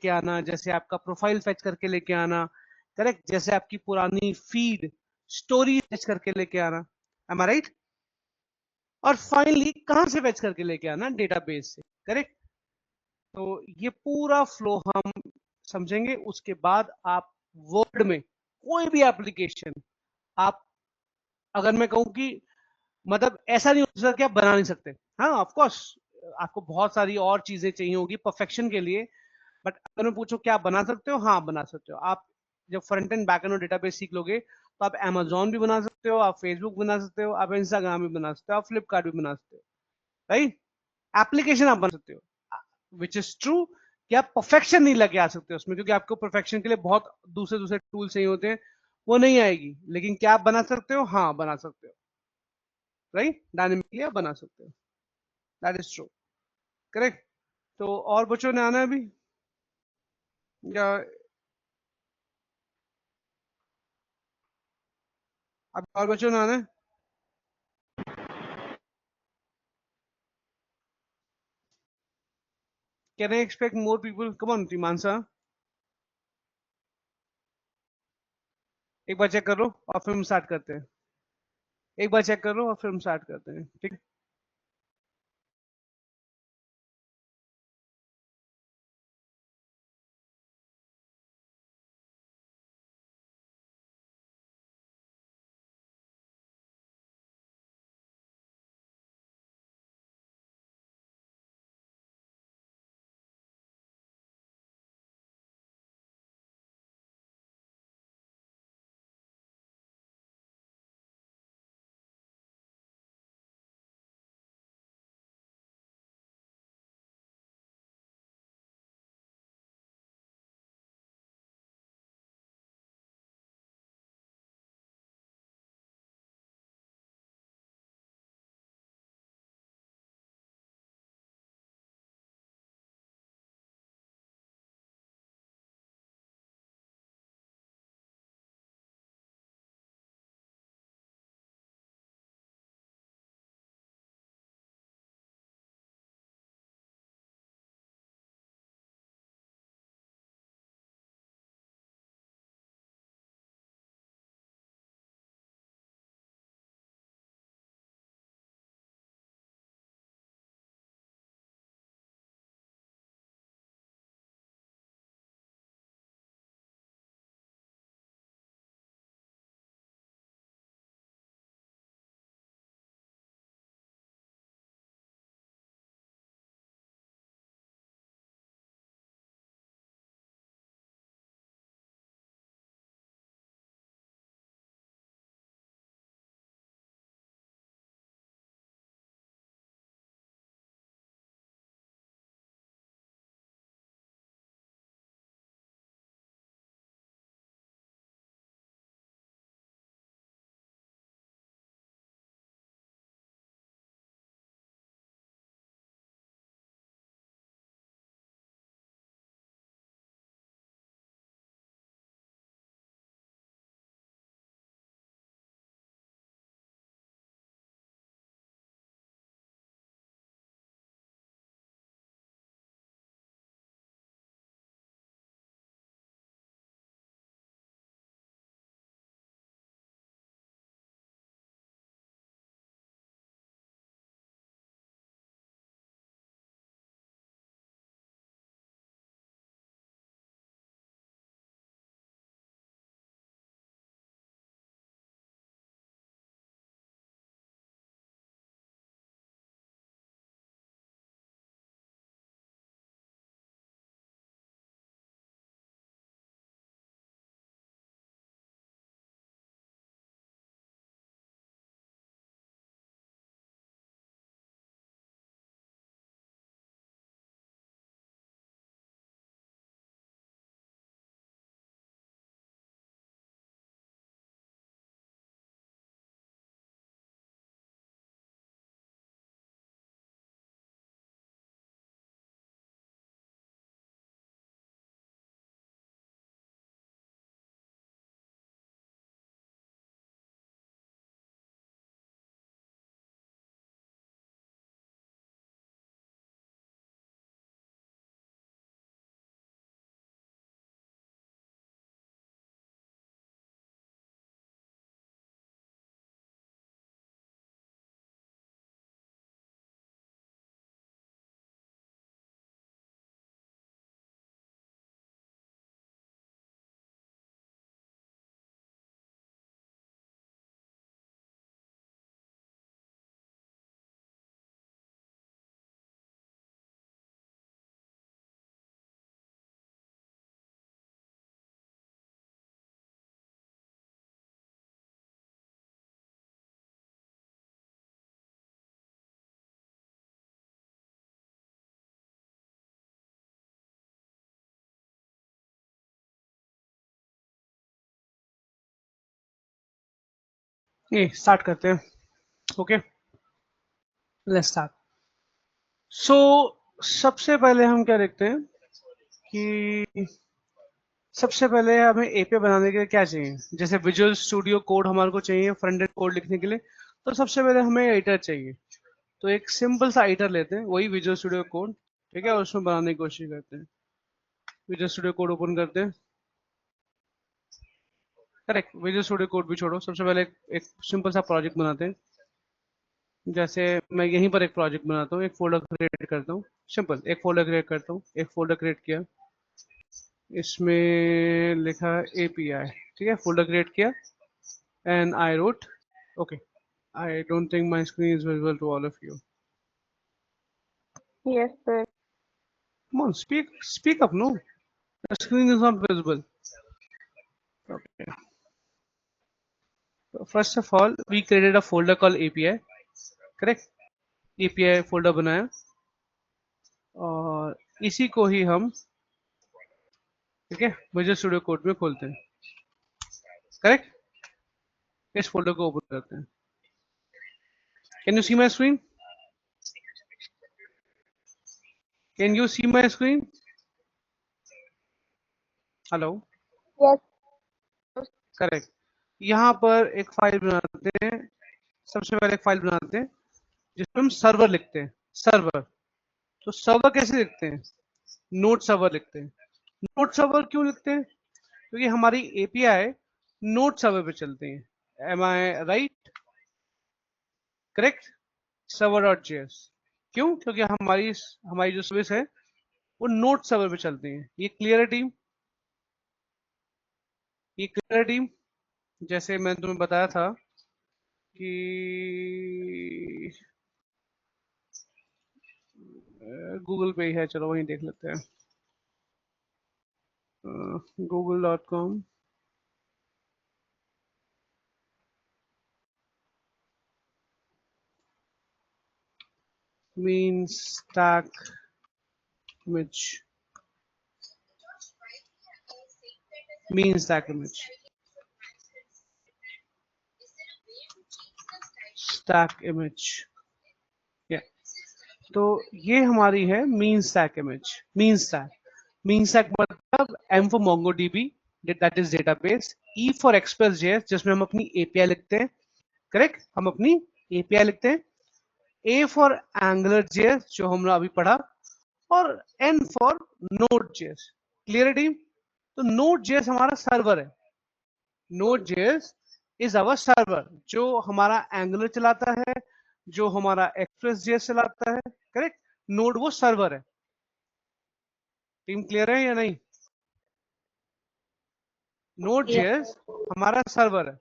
लेके आना, जैसे आपका प्रोफाइल फेच करके लेके आना, करेक्ट, जैसे आपकी पुरानी फीड स्टोरी फेच करके लेके आना, एम आई राइट? और फाइनली कहाँ से फेच करके लेके आना? डेटाबेस से, करेक्ट। तो ये पूरा फ्लो हम समझेंगे। उसके बाद आप वर्ड में कोई भी एप्लीकेशन, आप, अगर मैं कहूँ कि मतलब ऐसा नहीं हो सकता कि आप बना नहीं सकते, हाँ ऑफ कोर्स आपको बहुत सारी और चीजें चाहिए होगी परफेक्शन के लिए, बट अगर मैं पूछूं क्या आप बना सकते हो, हाँ बना सकते हो। आप जब फ्रंट एंड बैक एंड और डेटाबेस सीख लोगे तो आप अमेजोन भी बना सकते हो, आप फेसबुक बना सकते हो, आप इंस्टाग्राम भी बना सकते हो, आप फ्लिपकार्ट भी बना सकते हो, राइट? एप्लीकेशन आप बना सकते हो, विच इज ट्रू कि आप परफेक्शन नहीं लगे आ सकते उसमें, क्योंकि आपको परफेक्शन के लिए बहुत दूसरे दूसरे टूल चाहिए होते हैं, वो नहीं आएगी। लेकिन क्या आप बना सकते हो? हाँ बना सकते हो, राइट? डायनेमिकली आप बना सकते हो, दैट इज ट्रू, करेक्ट। तो और बच्चों ने आना है अभी, या अब और बच्चों ने आना है? Can I expect more people? Come on टीमांसा, एक बार चेक कर लो और फिर हम स्टार्ट करते हैं। एक बार चेक कर लो और फिर हम स्टार्ट करते हैं, ठीक? ये स्टार्ट करते हैं. Okay, let's start. सो सबसे पहले हम क्या देखते हैं कि सबसे पहले हमें एपीआई बनाने के लिए क्या चाहिए. जैसे विजुअल स्टूडियो कोड हमारे को चाहिए फ्रंट एंड कोड लिखने के लिए, तो सबसे पहले हमें एडिटर चाहिए. तो एक सिंपल सा एडिटर लेते हैं, वही विजुअल स्टूडियो कोड. ठीक है, और उसमें बनाने की कोशिश करते हैं. विजुअल स्टूडियो कोड ओपन करते हैं. करेक्ट, विजुअल स्टूडियो कोड भी छोड़ो, सबसे पहले एक सिंपल सा प्रोजेक्ट बनाते हैं. जैसे मैं यहीं पर एक प्रोजेक्ट बनाता हूँ, एक फोल्डर क्रिएट करता हूँ. सिंपल, एक फोल्डर क्रिएट करता हूँ, एक फोल्डर क्रिएट किया, इसमें लिखा एपीआई. ठीक है, फोल्डर क्रिएट किया and I wrote. Okay, I don't think my screen is visible to all of you. Yes, sir. Come on, speak up. No, the screen is not visible. Okay. So first of all, we created a folder called API. Correct? API folder बनाया और इसी को ही हम, ठीक है, visual studio code में खोलते हैं. करेक्ट, इस फोल्डर को ओपन करते हैं. Can you see my screen? Can you see my screen? Hello. Yes. Correct. यहाँ पर एक फाइल बनाते हैं. सबसे पहले एक फाइल बनाते हैं जिसमें हम सर्वर लिखते हैं. सर्वर, तो सर्वर कैसे लिखते हैं? नोड सर्वर लिखते हैं. नोड सर्वर क्यों लिखते हैं? क्योंकि हमारी एपीआई नोड सर्वर पे चलती है. Am I right? Correct. Server dot JS. क्यों? क्योंकि हमारी हमारी जो सर्विस है वो नोड सर्वर पे चलती है. ये क्लियर है टीम? ये क्लियर है टीम? जैसे मैंने तुम्हें बताया था कि गूगल पे ही है, चलो वहीं देख लेते हैं. google.com. means stack image. means stack image. stack image. yeah. तो ये हमारी है MEAN stack image. MEAN stack, MEAN stack मतलब M for MongoDB, that is database. E for Express JS, जिसमें हम अपनी एपीआई लिखते हैं. करेक्ट, हम अपनी एपीआई लिखते हैं. ए फॉर एंगुलर जेएस, जो हमने अभी पढ़ा. और N for Node JS. Clear team? तो नोड जेएस हमारा सर्वर है. Node JS is our server, जो हमारा एंगुलर चलाता है, जो हमारा एक्सप्रेस जेएस चलाता है. करेक्ट, नोड वो सर्वर है. टीम क्लियर है या नहीं? Node Yes. जेएस हमारा सर्वर है.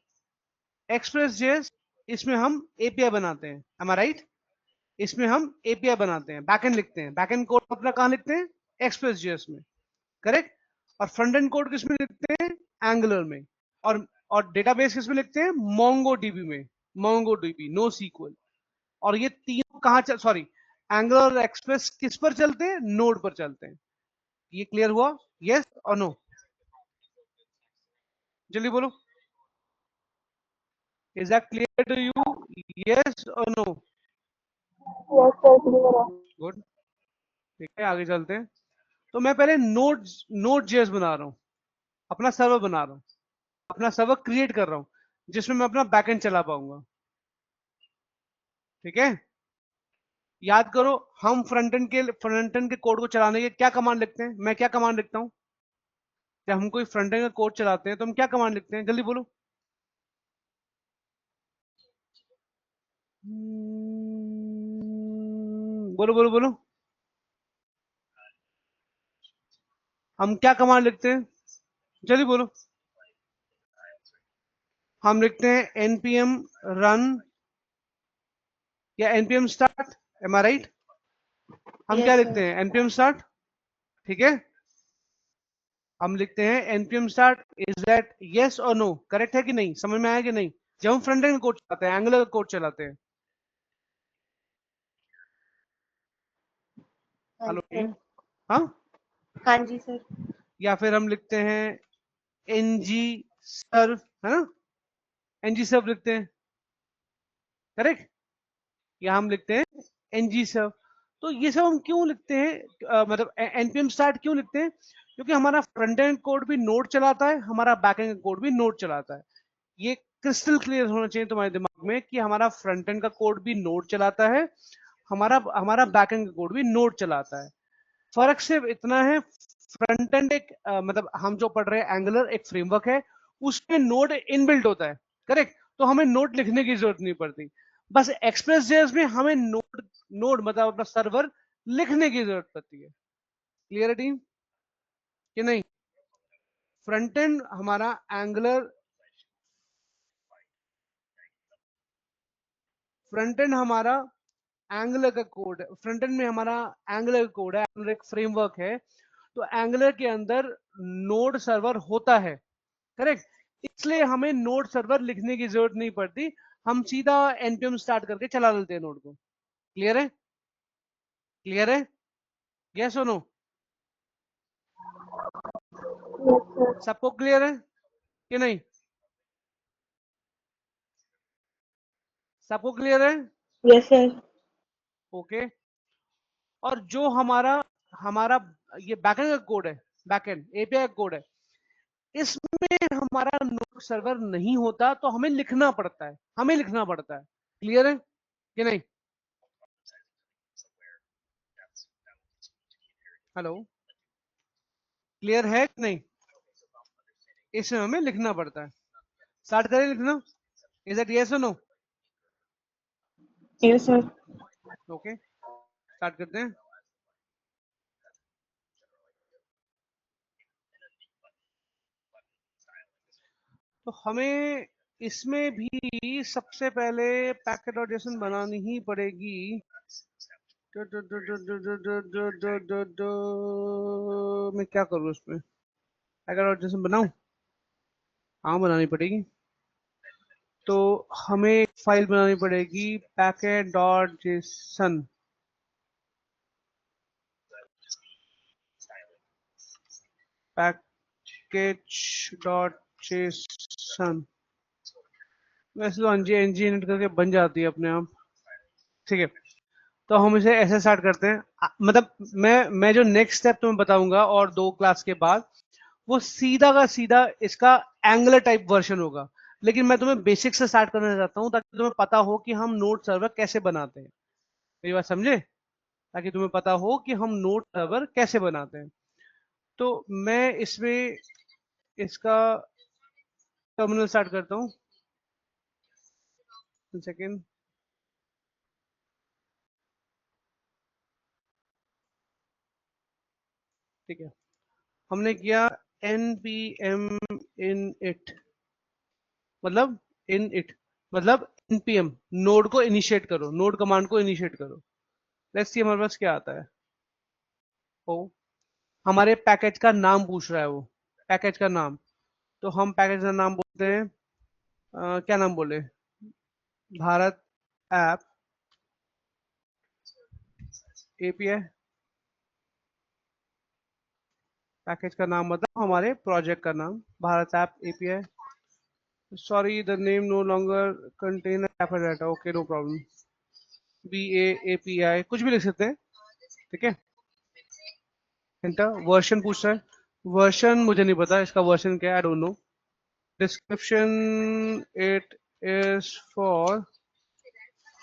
एक्सप्रेस जेएस, इसमें हम एपीआई बनाते हैं. M I right? इसमें हम एपीआई बनाते हैं, बैकएंड लिखते हैं. बैकएंड कोड अपना कहां लिखते हैं? एक्सप्रेस जेएस में. करेक्ट. और फ्रंट एंड कोड किसमें लिखते हैं? एंगुलर में. और डेटाबेस किसमें लिखते हैं? मोंगोडीबी में. MongoDB, no SQL. और ये तीनों कहां चल, सॉरी, एंगुलर और एक्सप्रेस किस पर चलते हैं? नोड पर चलते हैं. ये क्लियर हुआ? यस और नो? जल्दी बोलो. Is that clear to you? Yes और नो? Yes, sir. Clear है. गुड. ठीक है, आगे चलते हैं. तो मैं पहले नोड जेएस बना रहा हूं, अपना सर्वर बना रहा हूं, अपना सर्वर क्रिएट कर रहा हूं, जिसमें मैं अपना बैकएंड चला पाऊंगा. ठीक है, याद करो, हम फ्रंट एंड के कोड को चलाने के क्या कमांड लिखते हैं? मैं क्या कमांड लिखता हूं जब हम कोई फ्रंट एंड का कोड चलाते हैं? तो हम क्या कमांड लिखते हैं? जल्दी बोलो. बोलो बोलो बोलो. हम क्या कमांड लिखते हैं? जल्दी बोलो. हम लिखते हैं npm run या npm start. M I right? हम क्या Yes, लिखते sir. हैं? npm start. ठीक है, हम लिखते हैं npm start. Is that yes और नो? करेक्ट है कि नहीं? समझ में आया कि नहीं? जब हम फ्रंट एंड कोड चलाते हैं, एंगुलर कोड चलाते हैं. हाँ हेलो जी सर. टीम. हाँ, हाँ जी सर. या फिर हम लिखते हैं ng serve, है ना? ng serve लिखते हैं. करेक्ट। या हम लिखते हैं ng सर्व। तो ये सब हम क्यों लिखते हैं, मतलब npm स्टार्ट क्यों लिखते हैं? क्योंकि हमारा फ्रंट एंड कोड भी नोड चलाता है, हमारा बैक एंड कोड भी नोड चलाता है। ये क्रिस्टल क्लियर होना चाहिए तुम्हारे दिमाग में कि हमारा फ्रंट एंड का कोड भी नोड चलाता है, हमारा हमारा बैक एंड का कोड भी नोड चलाता है। फर्क सिर्फ इतना है, फ्रंट एंड एक मतलब हम जो पढ़ रहे हैं एंगुलर एक फ्रेमवर्क है, उसमें नोड इनबिल्ट होता है, करेक्ट। तो हमें नोड लिखने की जरूरत नहीं पड़ती। बस एक्सप्रेस जेएस में हमें नोड नोड मतलब अपना सर्वर लिखने की जरूरत पड़ती है। क्लियर है टीम कि नहीं? फ्रंट एंड हमारा एंगुलर, फ्रंट एंड हमारा एंगुलर का कोड है, फ्रंट एंड में हमारा एंगुलर कोड है, एंगुलर एक फ्रेमवर्क है। तो एंगुलर के अंदर नोड सर्वर होता है, करेक्ट। इसलिए हमें नोड सर्वर लिखने की जरूरत नहीं पड़ती, हम सीधा npm स्टार्ट करके चला लेते हैं नोड को। क्लियर है? क्लियर है? यस और नो? Yes, sir. सबको क्लियर है कि नहीं? सबको क्लियर है? Yes, sir. ओके। और जो हमारा हमारा ये बैकएंड का कोड है, बैकएंड एपीआई का कोड है, इसमें हमारा नोड सर्वर नहीं होता, तो हमें लिखना पड़ता है, हमें लिखना पड़ता है। क्लियर है कि नहीं? हेलो, क्लियर है कि नहीं? इसमें हमें लिखना पड़ता है। स्टार्ट करें लिखना। इज इट यस और no? Yes, sir. Okay, start करते हैं। तो हमें इसमें भी सबसे पहले पैकेट और जेसन बनानी ही पड़ेगी। मैं क्या करूँ इसमें? पैकेट और जेसन बनाऊं? हाँ, बनानी पड़ेगी। तो हमें एक फाइल बनानी पड़ेगी, packet dot JSON. Package dot JSON. वैसे तो एनजी करके बन जाती है अपने आप, ठीक है। तो हम इसे ऐसे स्टार्ट करते हैं। मतलब मैं जो नेक्स्ट स्टेप तुम्हें बताऊंगा और 2 क्लास के बाद, वो सीधा का सीधा इसका एंगुलर टाइप वर्जन होगा। लेकिन मैं तुम्हें बेसिक से स्टार्ट करना चाहता हूँ, ताकि तुम्हें पता हो कि हम नोड सर्वर कैसे बनाते हैं। मेरी बात समझे? ताकि तुम्हें पता हो कि हम नोड सर्वर कैसे बनाते हैं। तो मैं इसमें इसका टर्मिनल स्टार्ट करता हूँ। सेकेंड, ठीक है। हमने किया npm init, मतलब इन इट मतलब npm, नोड को इनिशिएट करो, नोड कमांड को इनिशिएट करो। लेट्स सी हमारे पास क्या आता है। ओ, हमारे पैकेज का नाम पूछ रहा है वो, पैकेज का नाम। तो हम पैकेज का नाम बोलते हैं, क्या नाम बोले? Bharat app API. पैकेज का नाम मतलब हमारे प्रोजेक्ट का नाम, Bharat app API. Sorry, the name no longer contain data. Okay, no problem. B A P I कुछ भी लिख सकते हैं, ठीक है। एंटर। वर्जन पूछ रहा है, वर्जन मुझे नहीं पता इसका वर्जन क्या है, I don't know. Description, it is for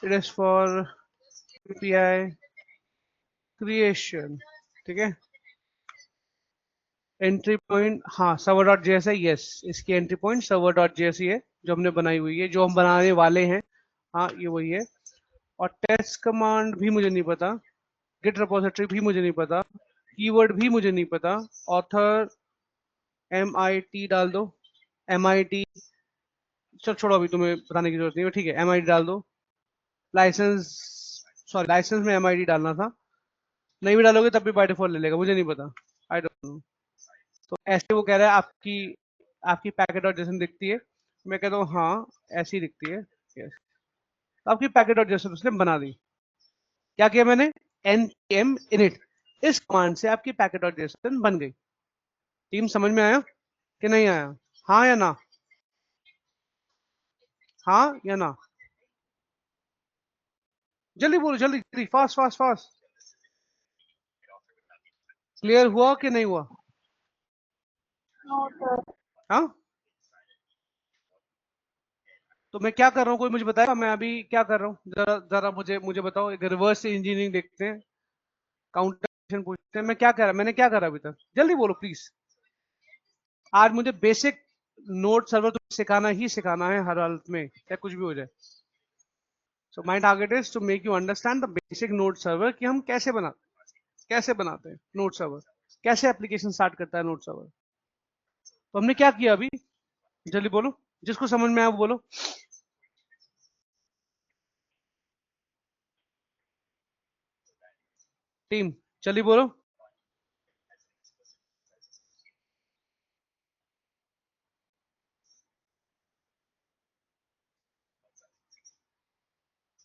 it is for API creation, ठीक है। एंट्री पॉइंट, हाँ, सर्वर डॉट जेएस है, यस, इसकी entry point server dot JS ही है, जो हमने बनाई हुई है, जो हम बनाने वाले हैं। हाँ, ये वही है। और टेस्ट कमांड भी मुझे नहीं पता, गिट रिपोजिटरी भी मुझे नहीं पता, कीवर्ड भी मुझे नहीं पता। ऑथर MIT डाल दो, MIT। चल छोड़ो, अभी तुम्हें बताने की जरूरत नहीं है, ठीक है, MIT डाल दो। लाइसेंस, सॉरी, लाइसेंस में MIT डालना था। नहीं भी डालोगे तब भी बाय डिफॉल्ट ले लेगा, मुझे नहीं पता, आई डोंट नो। तो ऐसे वो कह रहा है आपकी आपकी पैकेट और जेसन दिखती है। मैं कहता हूँ हाँ, ऐसी दिखती है, यस। तो आपकी पैकेट और जेसन उसने बना दी। क्या किया मैंने? npm init, इस कमांड से आपकी पैकेट और जेसन बन गई। टीम समझ में आया कि नहीं आया? हाँ या ना? हाँ या ना? जल्दी बोलो, जल्दी जल्दी, फास्ट फास्ट फास्ट। क्लियर हुआ कि नहीं हुआ? No, sir. हाँ, तो मैं क्या कर रहा हूँ, कोई मुझे बताएगा मैं अभी क्या कर रहा हूँ? जरा जरा मुझे मुझे बताओ। एक रिवर्स इंजीनियरिंग देखते हैं, काउंटर पूछते हैं। मैं क्या कर रहा, मैंने क्या करा अभी तक? जल्दी बोलो प्लीज। आज मुझे बेसिक नोड सर्वर तो सिखाना ही सिखाना है हर हालत में, चाहे कुछ भी हो जाए। So my target is to make you understand the basic node server, कि हम कैसे बनाते हैं नोड सर्वर, कैसे एप्लीकेशन स्टार्ट करता है नोड सर्वर। तो हमने क्या किया अभी, जल्दी बोलो, जिसको समझ में आया वो बोलो। टीम जल्दी बोलो।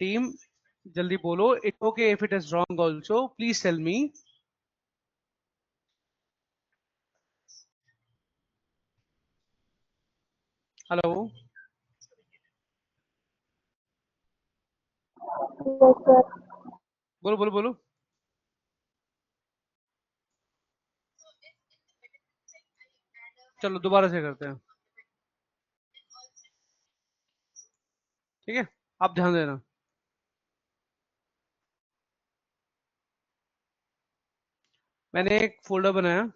टीम जल्दी बोलो। It okay if it is wrong also, please tell me. Hello, Yes, sir. बोलो बोलो बोलो। चलो दोबारा से करते हैं, ठीक है? आप ध्यान देना। मैंने एक फोल्डर बनाया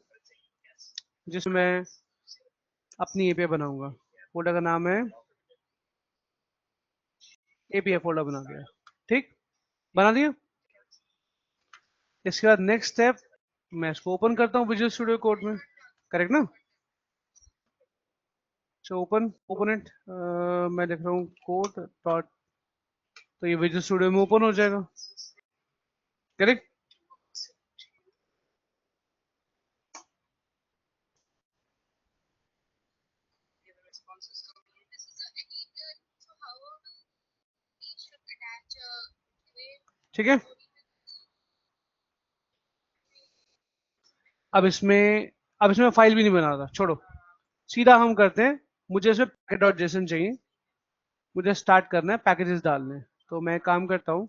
जिसमें मैं अपनी एपीआई बनाऊंगा। फोल्डर का नाम है एपीआई, फोल्डर बना दिया, ठीक? बना दिया। इसके बाद नेक्स्ट स्टेप, मैं इसको ओपन करता हूँ विजुअल स्टूडियो कोड में, करेक्ट ना? So open it. मैं लिख रहा हूँ कोड डॉट, तो ये विजुअल स्टूडियो में ओपन हो जाएगा, करेक्ट? ठीक है। अब इसमें अब इसमें फाइल भी नहीं बना रहा, छोड़ो। सीधा हम करते हैं, मुझे इसमें पैकेट डॉट जेसन चाहिए। मुझे स्टार्ट करना है, पैकेजेस डालने हैं। तो मैं काम करता हूँ,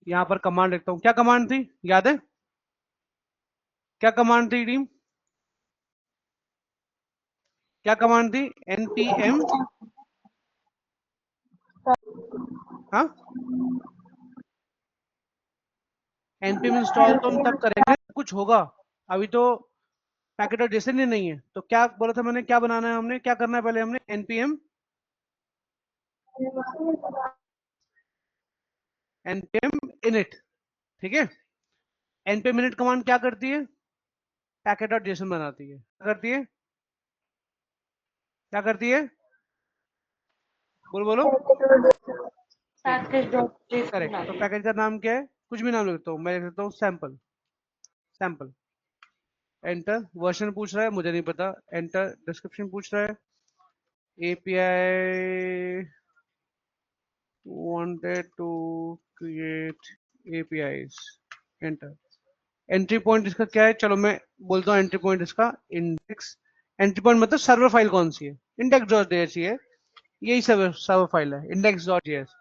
यहाँ पर कमांड लिखता हूँ। क्या कमांड थी, याद है? क्या कमांड थी टीम? क्या कमांड थी? npm। हाँ, npm इंस्टॉल तो हम तब करेंगे कुछ होगा, अभी तो पैकेट और जेसन ही नहीं है। तो क्या बोला था मैंने, क्या बनाना है हमने, क्या करना है पहले हमने? npm init, ठीक है? npm init कमांड क्या करती है? पैकेट और जेसन बनाती है। क्या करती है? क्या करती है? बोलो बोलो। ठीक, करेक्ट। तो Package.json. पैकेज का नाम क्या है? कुछ भी नाम लिखता हूँ, मैं लिख देता हूँ सैंपल। Sample, enter. वर्जन पूछ रहा है, मुझे नहीं पता। एंटर। डिस्क्रिप्शन पूछ रहा है, API wanted to create APIs, enter. Entry point इसका क्या है? चलो मैं बोलता हूँ एंट्री पॉइंट इसका इंडेक्स। एंट्री पॉइंट मतलब सर्वर फाइल कौन सी है? इंडेक्स डॉट जेएस है, यही सर्वर फाइल है, इंडेक्स डॉट जेएस।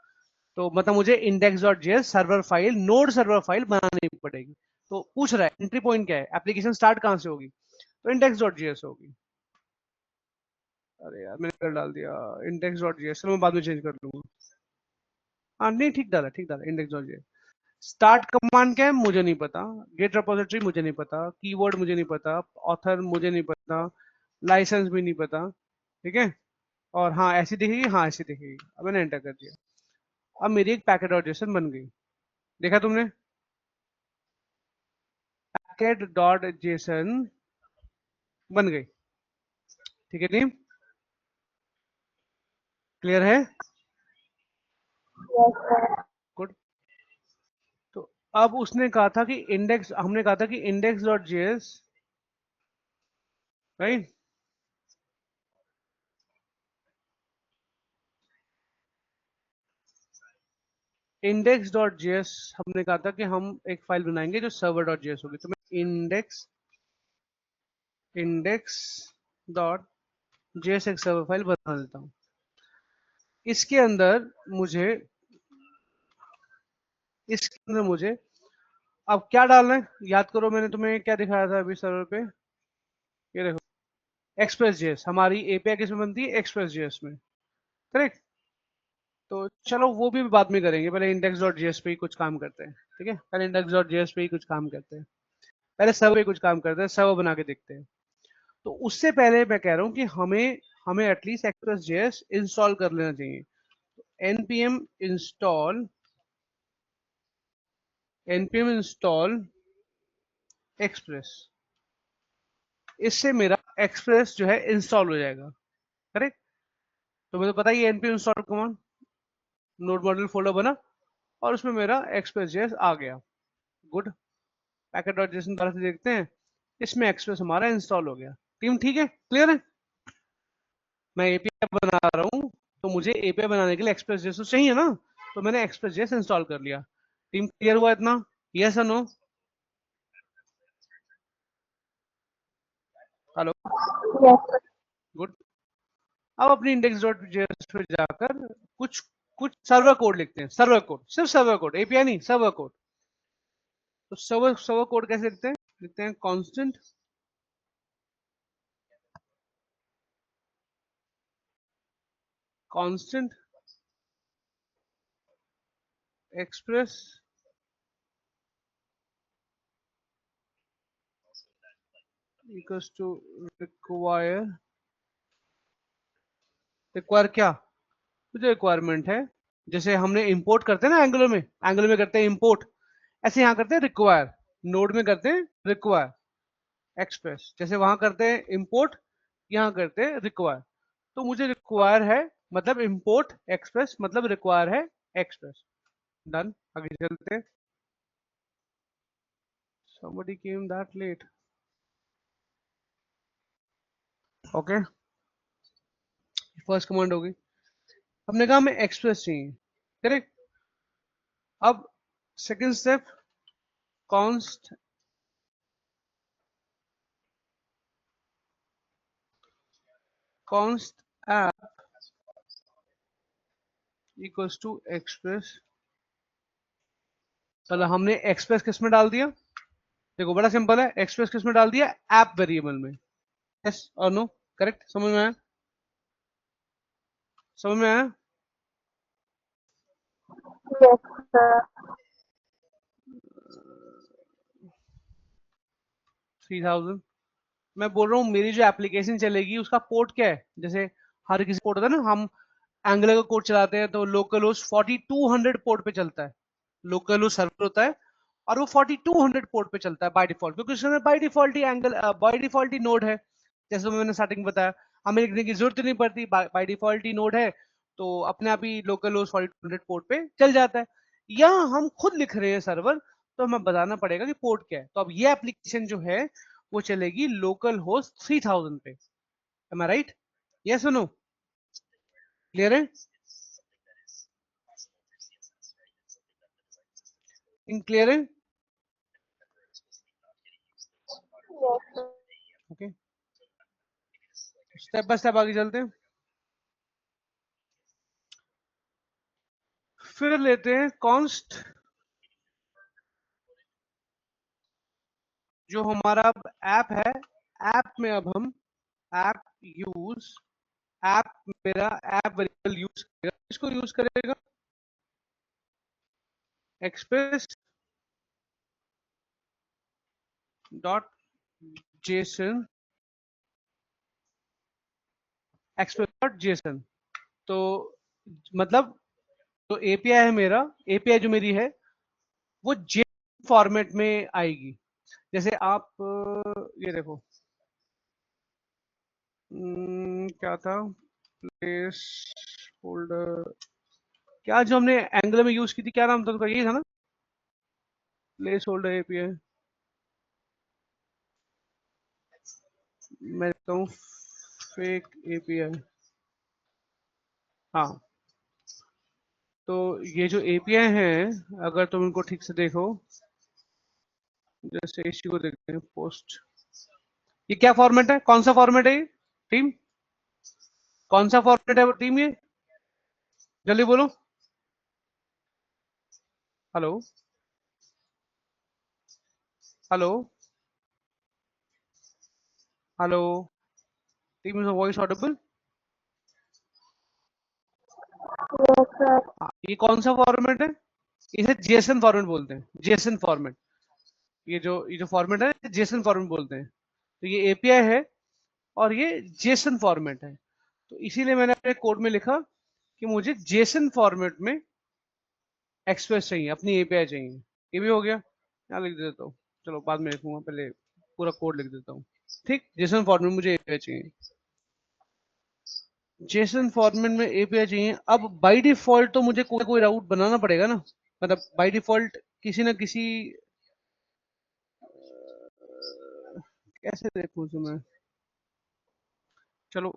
तो मतलब मुझे index dot JS server file, node server file बनानी पड़ेगी। तो पूछ रहा है एंट्री पॉइंट क्या है, एप्लीकेशन स्टार्ट कहाँ से होगी? तो इंडेक्स डॉट जेएस होगी। अरे यार मैंने कर डाल दिया इंडेक्स डॉट जेएस, चलो मैं बाद में चेंज कर लूंगा। हाँ नहीं, ठीक डाला, ठीक डाला, index dot JS. Start command क्या है मुझे नहीं पता, गेट रिपोजिटरी मुझे नहीं पता, कीवर्ड मुझे नहीं पता, ऑथर मुझे नहीं पता, लाइसेंस भी नहीं पता, ठीक है? और हाँ ऐसी दिखेगी, हाँ ऐसी दिखेगी। अब मैंने एंटर कर दिया। अब मेरी एक पैकेट डॉट जेसन बन गई, देखा तुमने? पैकेट डॉट जेसन बन गई, ठीक है टीम? क्लियर है? Yes, sir. गुड। तो अब उसने कहा था कि इंडेक्स, हमने कहा था कि index dot JS, right? Index dot JS हमने कहा था कि हम एक फाइल बनाएंगे जो सर्वर डॉट जेएस होगी। तो मैं इंडेक्स डॉट जेएस एक सर्वर फाइल बना देता हूँ। इसके अंदर मुझे, इसके अंदर मुझे अब क्या डालना है, याद करो मैंने तुम्हें क्या दिखाया था अभी सर्वर पे, ये देखो एक्सप्रेस जेएस, हमारी एपीआई किसमें बनती है, एक्सप्रेस जेएस में, करेक्ट। तो चलो वो भी बाद में करेंगे, पहले इंडेक्स डॉट जेएस पे ही कुछ काम करते हैं, ठीक है, पहले इंडेक्स डॉट जेएस पे ही कुछ काम करते हैं, पहले सर्वर पे कुछ काम करते हैं, सर्वर बना के देखते हैं। तो उससे पहले मैं कह रहा हूँ कि हमें हमें एटलीस्ट एक्सप्रेस जेएस इंस्टॉल कर लेना चाहिए। npm इंस्टॉल एक्सप्रेस, इससे मेरा एक्सप्रेस जो है इंस्टॉल हो जाएगा, करेक्ट। तो मुझे पता ही npm install command, node module folder बना और उसमें मेरा एक्सप्रेस जेएस आ गया, गुड। पैकेट डॉट जेसन दोबारा से देखते हैं, इसमें एक्सप्रेस हमारा इंस्टॉल हो गया। टीम ठीक है, क्लियर है। मैं एपीआई बना रहा हूँ, तो मुझे एपीआई बनाने के लिए एक्सप्रेस जेएस चाहिए ना, तो मैंने एक्सप्रेस जेएस इंस्टॉल कर लिया। टीम क्लियर हुआ इतना, यस और no? Hello, Yes, sir. Good. अब अपनी इंडेक्स डॉट जेएस पे जाकर कुछ कुछ सर्वर कोड लिखते हैं, सर्वर कोड, सिर्फ सर्वर कोड, एपीआई नहीं, सर्वर कोड। तो सर्वर सर्वर कोड कैसे लिखते हैं constant constant express equals to require, require क्या, मुझे रिक्वायरमेंट है, जैसे हमने इंपोर्ट करते हैं ना एंगुलर में करते हैं इंपोर्ट, ऐसे यहाँ करते हैं रिक्वायर, नोड में करते हैं रिक्वायर एक्सप्रेस, जैसे वहां करते हैं इंपोर्ट, यहाँ करते हैं रिक्वायर। तो मुझे रिक्वायर है मतलब इंपोर्ट एक्सप्रेस मतलब रिक्वायर है एक्सप्रेस, डन। आगे चलते हैं। somebody came that late, okay. First command होगी, हमने कहा हमें एक्सप्रेस चाहिए, करेक्ट। अब second step, const const app equals to express, मतलब हमने एक्सप्रेस किस में डाल दिया, देखो बड़ा सिंपल है, एक्सप्रेस किस में डाल दिया, ऐप वेरिएबल में, यस और नो, करेक्ट। समझ में आया, समझ में आया। Yes, sir. 3000, मैं बोल रहा हूँ मेरी जो एप्लीकेशन चलेगी उसका पोर्ट क्या है, जैसे हर किसी पोर्ट होता है ना, हम एंगुलर का कोड चलाते हैं तो लोकल होस्ट 4200 पोर्ट पे चलता है, लोकल होस्ट सर्वर होता है और वो 4200 पोर्ट पे चलता है बाय डिफॉल्ट, क्योंकि उसमें by default he angle by default he node है, जैसे तो मैंने स्टार्टिंग बताया, हमें लिखने की जरूरत नहीं पड़ती, बाय डिफॉल्ट ही नोड है, तो अपने आप ही लोकल होस्ट 4200 पोर्ट पे चल जाता है। या हम खुद लिख रहे हैं सर्वर, तो हमें बताना पड़ेगा कि पोर्ट क्या है। तो अब ये एप्लीकेशन जो है वो चलेगी लोकल होस्ट 3000 पे, M I right, yes no, clear है, क्लियर है, Yes, sir. Okay. Step by step आगे चलते हैं, फिर लेते हैं कॉन्स्ट, जो हमारा अब ऐप है, ऐप में अब हम ऐप यूज, ऐप मेरा ऐप वेरिएबल यूज करेगा, इसको यूज करेगा express dot JSON, express dot JSON. तो मतलब तो एपीआई है मेरा, एपीआई जो मेरी है वो जे फॉर्मेट में आएगी, जैसे आप ये देखो, क्या था, प्लेस होल्डर, क्या जो हमने एंगुलर में यूज की थी, क्या नाम था उसका, यही था ना, प्लेस होल्डर एपीआई, मैं देखता हूँ फेक एपीआई, हाँ। तो ये जो एपीआई हैं, अगर तुम इनको ठीक से देखो, जैसे इसी को देखते हैं पोस्ट, ये क्या फॉर्मेट है, कौन सा फॉर्मेट है ये टीम, कौन सा फॉर्मेट है वो टीम, ये जल्दी बोलो, hello hello hello team, is voice Audible? Yes, sir. ये कौन सा फॉर्मेट है? इसे जेसन फॉर्मेट बोलते हैं, जेसन फॉर्मेट। ये जो फॉर्मेट है जेसन फॉर्मेट बोलते हैं। तो ये एपीआई है और ये जेसन फॉर्मेट है। तो इसीलिए मैंने अपने कोड में लिखा कि मुझे जेसन फॉर्मेट में एक्सप्रेस चाहिए, अपनी एपीआई चाहिए। ये भी हो गया, यहाँ लिख देता हूँ। चलो बाद में लिखूंगा, पहले पूरा कोड लिख देता हूँ। ठीक, जेसन फॉर्मेट में मुझे एपीआई चाहिए। जेसन फॉर्मेट में एपीआई चाहिए। अब बाय डिफॉल्ट तो मुझे कोई कोई राउट बनाना पड़ेगा ना, मतलब बाय डिफॉल्ट किसी ना किसी, कैसे देखूं उसे मैं, चलो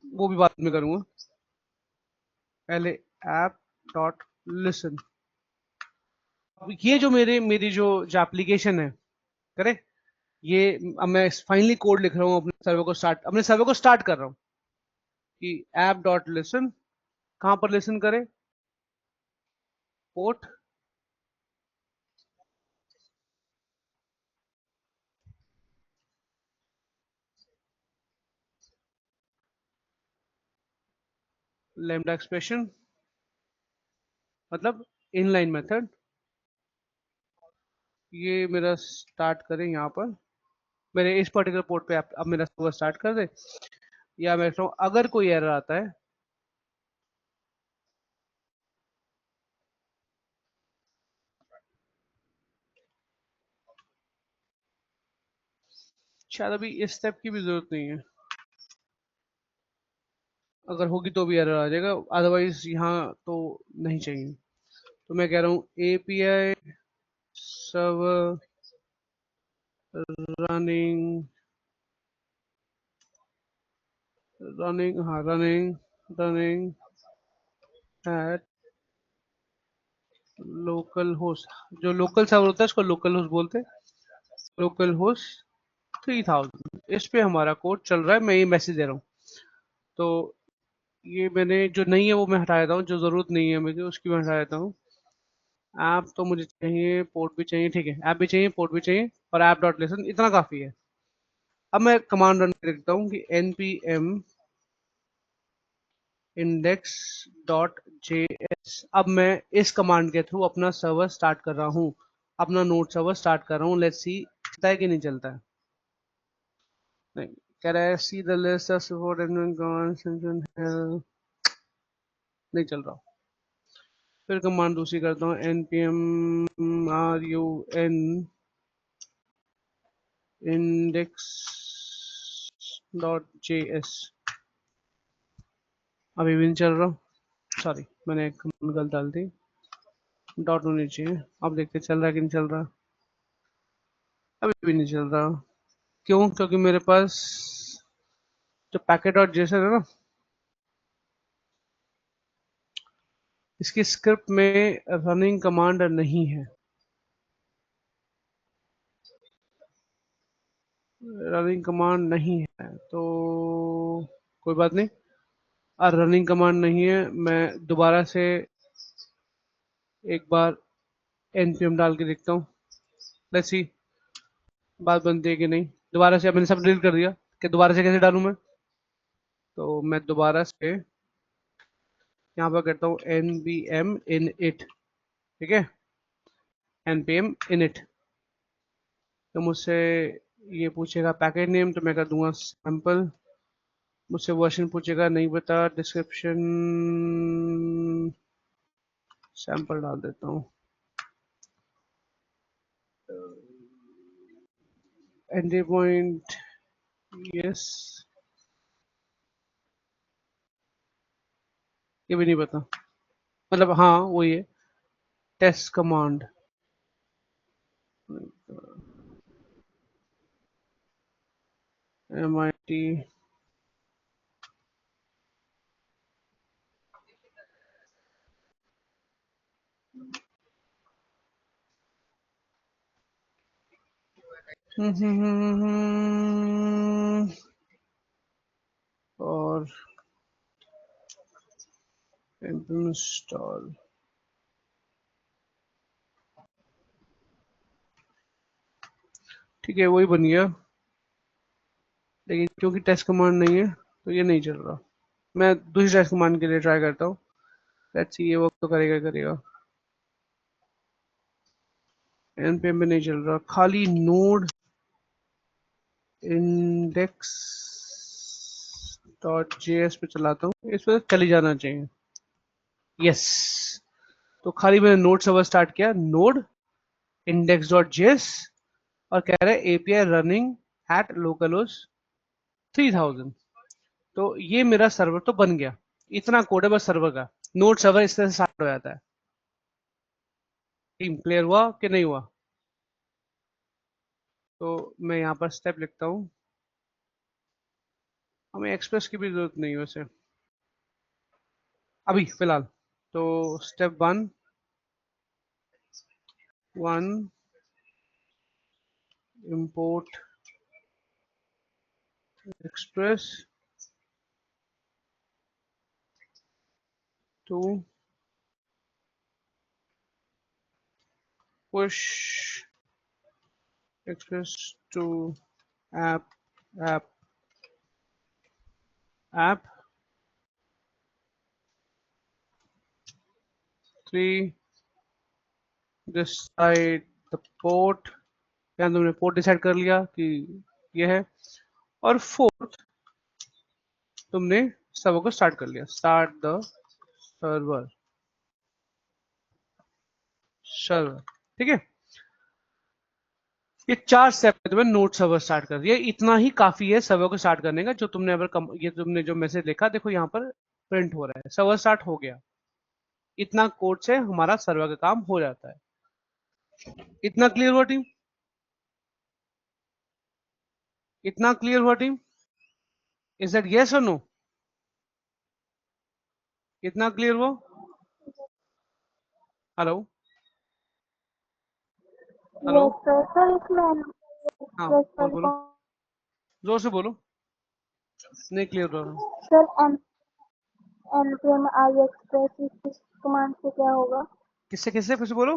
वो भी बाद में करूंगा। पहले ऐप डॉट लिसन। ये जो मेरी जो एप्लीकेशन है, करेक्ट, ये अब मैं फाइनली कोड लिख रहा हूँ, अपने सर्वर को स्टार्ट कर रहा हूँ कि ऐप डॉट लिसन। कहाँ पर लिसन करे? पोर्ट लैम्डा एक्सप्रेशन, मतलब इनलाइन मेथड। ये मेरा स्टार्ट करें यहाँ पर, मेरे इस पर्टिकुलर पोर्ट पे आप अब मेरा सर्वर स्टार्ट कर दे। या मैं कहता हूँ अगर कोई एरर आता है, शायद अभी इस स्टेप की भी जरूरत नहीं है, अगर होगी तो भी एरर आ जाएगा, अदरवाइज यहाँ तो नहीं चाहिए। तो मैं कह रहा हूँ API server running, running at local host. जो लोकल सर्वर होता है उसको लोकल होस्ट बोलते हैं। लोकल होस्ट 3000, इस पे हमारा कोड चल रहा है, मैं ये मैसेज दे रहा हूँ। तो ये मैंने जो नहीं है वो मैं हटा देता हूँ, जो जरूरत नहीं है मुझे उसकी मैं हटा देता हूँ। ऐप तो मुझे चाहिए, पोर्ट भी चाहिए, ठीक है, ऐप भी चाहिए, पोर्ट भी चाहिए, और ऐप डॉट लिसन इतना काफी है। अब मैं कमांड रन कर देखता हूँ कि npm index डॉट js। अब मैं इस कमांड के थ्रू अपना सर्वर स्टार्ट कर रहा हूँ, अपना नोड सर्वर स्टार्ट कर रहा हूँ। लेट्स सी चलता है कि नहीं चलता है। नहीं, कह रहा है see the list of support admin, नहीं चल रहा। फिर कमांड दूसरी करता हूँ, npm run index dot js। अभी भी नहीं चल रहा, सॉरी मैंने एक कमांड गलत डाल दी, डॉट होनी चाहिए। अब देखते चल रहा है कि नहीं चल रहा। अभी भी नहीं चल रहा। क्यों? क्योंकि मेरे पास जो पैकेट डॉट जेसन है ना, इसकी स्क्रिप्ट में रनिंग कमांड नहीं है। रनिंग कमांड नहीं है तो कोई बात नहीं। और रनिंग कमांड नहीं है, मैं दोबारा से एक बार npm डाल के देखता हूँ। लेट्स सी बात बनती है कि नहीं। दोबारा से, अब मैंने सब डिलीट कर दिया, कि दोबारा से कैसे डालूं मैं। तो मैं दोबारा से यहाँ पर करता हूँ npm init, ठीक है, npm init। तो मुझसे ये पूछेगा पैकेज नेम, तो मैं कर दूंगा सैम्पल। मुझसे वर्जन पूछेगा, नहीं बता, डिस्क्रिप्शन सैम्पल डाल देता हूँ। एंट्री पॉइंट यस, ये भी नहीं पता, मतलब हाँ वही है, टेस्ट कमांड। mit और इंस्टॉल। ठीक है, वही बन गया, लेकिन क्योंकि टेस्ट कमांड नहीं है तो ये नहीं चल रहा। मैं दूसरी टेस्ट कमांड के लिए ट्राई करता हूँ। लेट्स सी ये वर्क तो करेगा करेगा। npm में नहीं चल रहा, खाली नोड इंडेक्स डॉट जेएस पे चलाता हूँ, इस पर चली जाना चाहिए। यस, तो खाली मैंने नोड सर्वर स्टार्ट किया, नोड इंडेक्स डॉट जेएस, और कह रहा है एपीआई रनिंग एट लोकलहोस्ट 3000। तो ये मेरा सर्वर तो बन गया। इतना कोड है बस सर्वर का। नोड सर्वर इस तरह से स्टार्ट हो जाता है। टीम क्लियर हुआ कि नहीं हुआ? तो मैं यहाँ पर स्टेप लिखता हूँ, हमें एक्सप्रेस की भी जरूरत नहीं है वैसे अभी फिलहाल। तो step one import express, 2 push express to app app app, 3 decide the port, या तुमने पोर्ट डिसाइड कर लिया कि ये है, और 4 तुमने सर्वर को स्टार्ट कर लिया, स्टार्ट द सर्वर सर्वर। ठीक है, ये 4 स्टेप में तुम्हें नोड सर्वर स्टार्ट कर दिया। इतना ही काफी है सर्वर को स्टार्ट करने का। जो तुमने ये तुमने जो मैसेज लिखा देखो यहाँ पर प्रिंट हो रहा है, सर्वर स्टार्ट हो गया। इतना कोड से हमारा सर्वर का काम हो जाता है। इतना क्लियर हुआ टीम? इतना क्लियर हुआ टीम? इज दैट यस और नो? इतना क्लियर हुआ? Hello hello, yes sir. Sir इसमें हाँ एक्सप्रेस बोलो वाले बोलो, जोर से बोलो, नहीं क्लियर हो रहा। सर npm i express इस कमांड से क्या होगा? किससे किससे फिर से बोलो?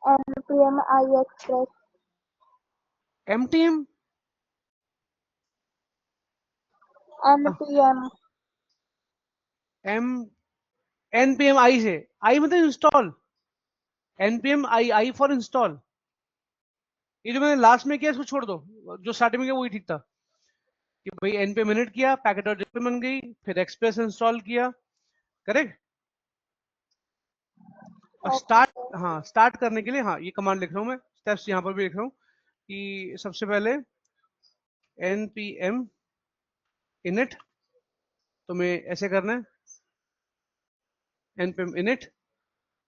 npm i express एमटीएम npm एम एनपीएम आई से, आई मतलब install, NPM I, I for install. ये जो मैंने लास्ट में किया इसको छोड़ दो, जो स्टार्टिंग में किया वही ठीक था कि भाई एनपीएम इनिट किया, पैकेट और जेपी बन गई, फिर एक्सप्रेस इंस्टॉल किया, करेक्ट। और ओके स्टार्ट, सर। हाँ स्टार्ट करने के लिए हाँ ये कमांड लिख रहा हूँ मैं, स्टेप्स यहाँ पर भी लिख रहा हूँ कि सबसे पहले npm init, तुम्हें ऐसे करना है, npm init,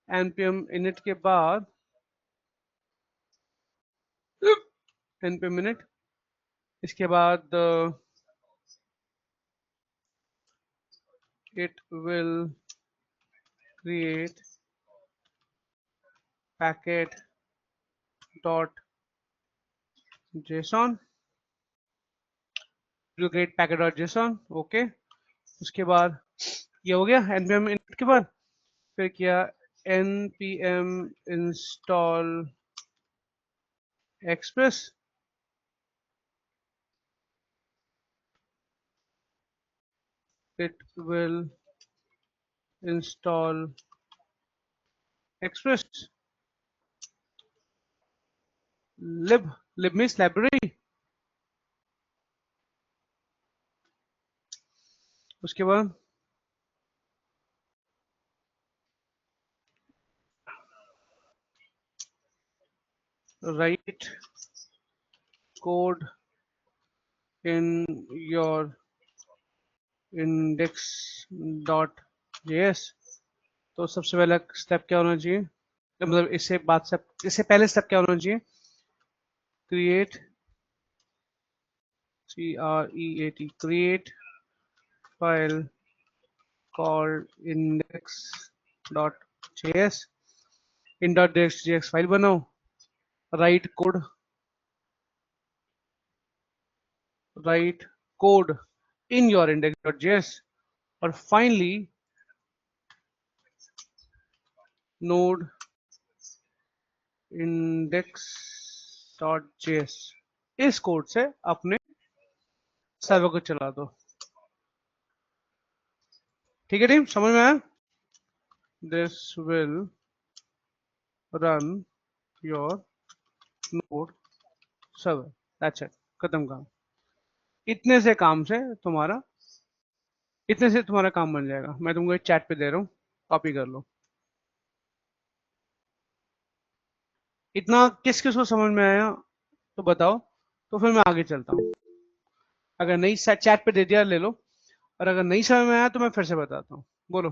npm init के बाद npm init, इसके बाद it will create packet dot json, will create packet dot json, okay. उसके बाद ये हो गया npm init के बाद, फिर किया npm install express, it will install express, lib, lib means library। उसके बाद write code in your index.js। तो सबसे पहला स्टेप क्या होना चाहिए, मतलब इससे पहले स्टेप क्या होना चाहिए, create create file called index.js, in.js file बनाओ, write code in your index.js, और finally node index dot JS इस कोड से अपने सर्वर को चला दो। ठीक है टीम, समझ में आया? This will run your node server, that's it, खत्म काम। इतने से तुम्हारा काम बन जाएगा। मैं तुमको चैट पे दे रहा हूँ, कॉपी कर लो। इतना किस किस को समझ में आया तो बताओ, तो फिर मैं आगे चलता हूँ। अगर नहीं चैट पे दे दिया ले लो, और अगर नहीं समझ में आया तो मैं फिर से बताता हूँ। बोलो,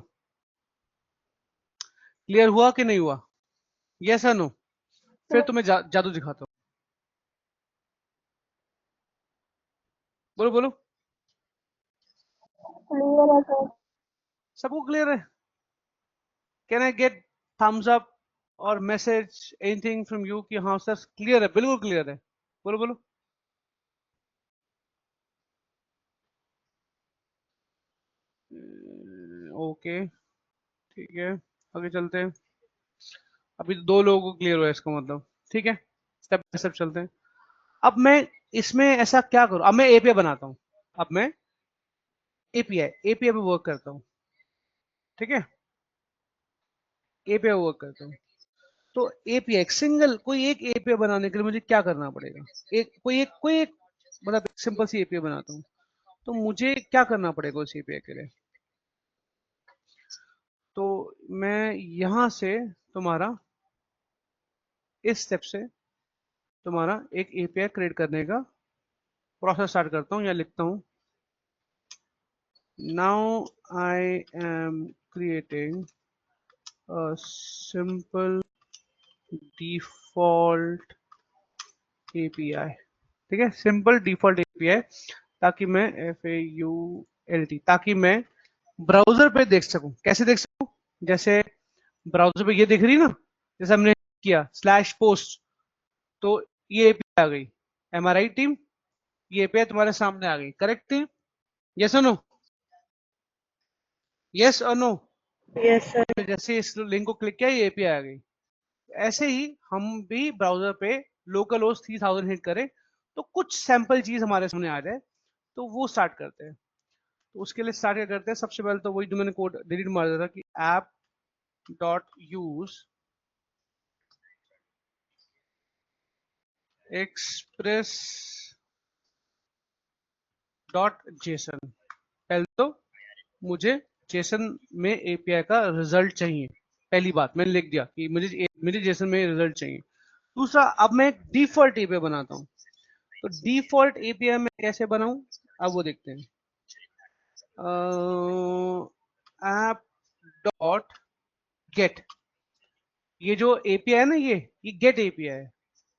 क्लियर हुआ कि नहीं हुआ? यस या नो? फिर तुम्हें जादू दिखाता हूँ। बोलो बोलो, क्लियर है सर। सबको क्लियर है? Can I get thumbs up or message anything from you कि हाँ सर क्लियर है, बिल्कुल क्लियर है? बोलो बोलो। ओके ठीक है, आगे चलते हैं। अभी तो 2 लोगों को क्लियर हुआ है इसका मतलब। ठीक है, स्टेप बाय स्टेप चलते हैं। अब मैं इसमें ऐसा क्या करूं, अब मैं एपीआई बनाता हूं। अब मैं एपीआई पे वर्क करता हूं। ठीक है, एपीआई वर्क करता हूं। तो एपीआई सिंगल कोई एक एपीआई बनाने के लिए मुझे क्या करना पड़ेगा? कोई एक मतलब सिंपल सी एपीआई बनाता हूं, तो मुझे क्या करना पड़ेगा उस एपीआई के लिए? तो मैं यहां से तुम्हारा इस स्टेप से तुम्हारा एक एपीआई क्रिएट करने का प्रोसेस स्टार्ट करता हूं, या लिखता हूं now I am creating a simple default API। ठीक है, सिंपल डिफॉल्ट एपीआई, ताकि मैं FAULT ताकि मैं ब्राउजर पे देख सकूं। कैसे देख सकूं? जैसे ब्राउजर पे ये दिख रही ना, जैसे हमने किया /post, तो ये एपीआई आ गई। M I right team? ये एपीआई तुम्हारे सामने आ गई, करेक्ट टीम? यस और नो? यस और नो? Yes sir. जैसे इस लिंक को क्लिक किया ये एपीआई आ गई। ऐसे ही हम भी ब्राउजर पे लोकल होस्ट 3000 हिट करें तो कुछ सैंपल चीज हमारे सामने आ जाए, तो वो स्टार्ट करते हैं। तो उसके लिए स्टार्ट क्या करते हैं, सबसे पहले तो वही जो मैंने कोड डिलीट मार दिया था कि app dot use express dot JSON. पहले तो मुझे जेसन में एपीआई का रिजल्ट चाहिए। पहली बात मैंने लिख दिया कि मुझे जेसन में रिजल्ट चाहिए। दूसरा, अब मैं एक डिफॉल्ट एपीआई बनाता हूँ। तो डिफॉल्ट एपीआई में कैसे बनाऊं, अब वो देखते हैं। ऐप डॉट गेट, ये जो एपीआई है ना, ये गेट एपीआई है।